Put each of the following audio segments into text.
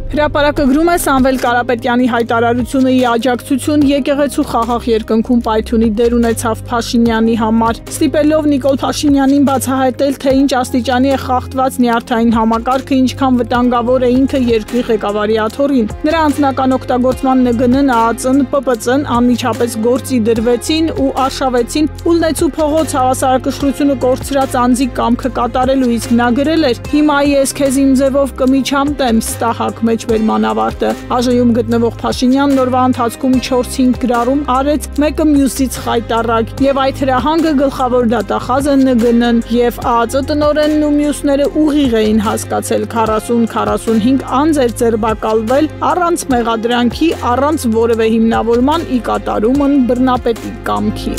Հրապարակը գրում է Սամվել Կարապետյանի հայտարարությունը ի աջակցություն եկեղեցու խաղաղ երկնքում պայթյունի դեր ունեցավ Փաշինյանի համար։ Ստիպելով Նիկոլ Փաշինյանին բացահայտել, թե ինչ աստիճանի է խախտված նյարդային համակարգը, ինչքան վտանգավոր է ինքը երկրի ղեկավարի աթոռին։ Նրա անձնական օգտագործման ՆԳՆ-ն, ԱԱԾ-ն, ՊՊԾ-ն անմիջապես գործի դրվեցին ու արշավեցին Ուլնեցու փողոց հավասարակշռությունը կորցրած անձի կամքը կատարելու, իսկ նա գրել էր. «Հիմա ես քեզ իմ ձևով կմիջամ տեմ, ստահակ մեջ մեր մանավարտը»։ ԱԺ-ում գտնվող Փաշինյանն օրվա ընթացքում 4-5 գրառում արեց մեկը մյուսից խայտառակ, եւ այդ հրահանգը գլխավոր դատախազը ՆԳՆ-ն եւ ԱԱԾ տնօրենն ու մյուսները ուղիղ էին հասկացել։ 40-45 անձ էր ձերբակալվել առանց մեղադրանքի, առանց որևէ հիմնավորման ի կատարումն բռնապետի կամքի։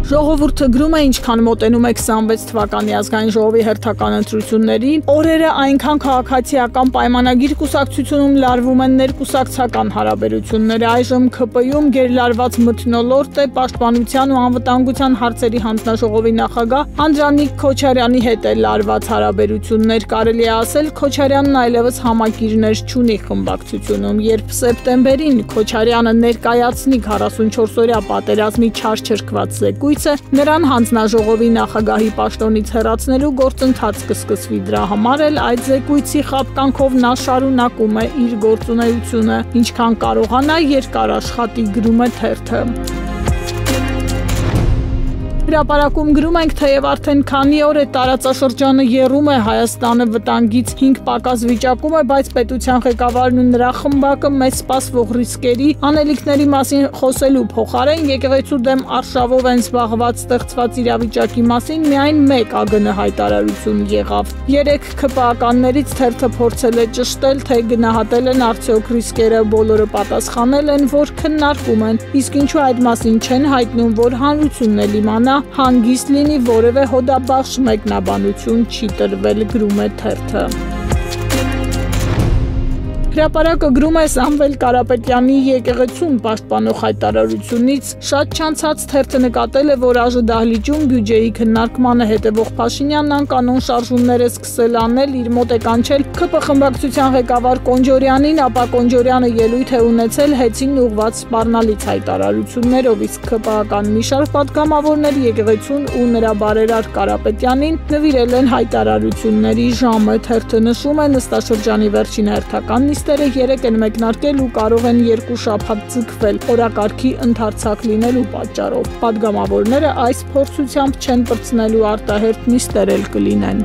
Ժողովուրդը գրում է, ինչքան մոտենում է 26 թվականի ազգային ժողովի հերթական ընտրություններին, օրերը այնքան քաղաքացիական պայմանագիր կուսակցությունում լարվում են ներկուսակցական հարաբերությունները։ Այժմ ՔՊ-ում գերլարված մթնոլորտ է պաշտպանության ու անվտանգության հարցերի հանձնաժողովի նախագահ Անդրանիկ Քոչարյանի հետ է լարված հարաբերություններ։ Կարելի է ասել, Քոչարյանն այլևս համակիրներ չունի խմբակցությունում։ Երբ սեպտեմբերին Քոչարյանը ներկայացնի 44-օրյա պատերազմի չարչրկված զեկույց, նրան հանձնաժողովի նախագահի պաշտոնից հեռացնելու գործընթաց կսկսվի։ Դրա համար էլ այդ զեկույցի խաբկանքով նա շարունակում է իր գործունեությունը, ինչքան կարողանա երկար աշխատի, գրում է թերթը։ Հրապարակում գրում ենք, թեև արդեն քանի օր է տարածաշրջանը եռում է Հայաստանը վտանգից 5 պակաս վիճակում է, բայց պետության ղեկավարն ու նրա խմբակը մեծ սպասվող ռիսկերի, անելիքների մասին խոսելու փոխարեն եկեղեցու դեմ արշավով են զբաղված, ստեղծված իրավիճակի մասին միայն մեկ ԱԳՆ հայտարարություն եղավ։ 3 ՔՊԱ-ականներից թերթը փորձել է ճշտել, թե գնահատել են արդյոք ռիսկերը, բոլորը պատասխանել են, որ քննարկում են, իսկ ինչու այդ մասին չեն հայտնում, որ հանրությունն էլ իմանա, հանգիստ լինի, որևէ հոդաբաշխ մեկնաբանություն չի տրվել, գրում է թերթը։ Հրապարակը գրում է Սամվել Կարապետյանի եկեղեցուն պաշտպանող հայտարարությունից շատ չանցած թերթը նկատել է, որ ԱԺ դահլիճում բյուջեի քննարկմանը հետևող Փաշինյանն անկանոն շարժումներ է սկսել անել, իր մոտ է կանչել ՔՊ խմբակցության ղեկավար Կոնջորյանին, ապա Կոնջորյանը ելույթ է ունեցել հեծին ուղղված սպառնալից հայտարարություններով, իսկ ՔՊԱ-ական մի շարք պատգամավորներ եկեղեցուն ու նրա բարերար Կարապետյանին նվիրել են հայտարարությունների ժամը։ Թերթը նշում է, նստաշրջանի վերջին հերթական 3 են մեկնարկել ու կարող են 2 շաբաթ ձգվել օրակարգի ընդարձակ լինելու պատճառով։ Պատգամավորները այս փորձությամբ չեն պրծնելու արտահերթ նիստեր էլ կլինեն։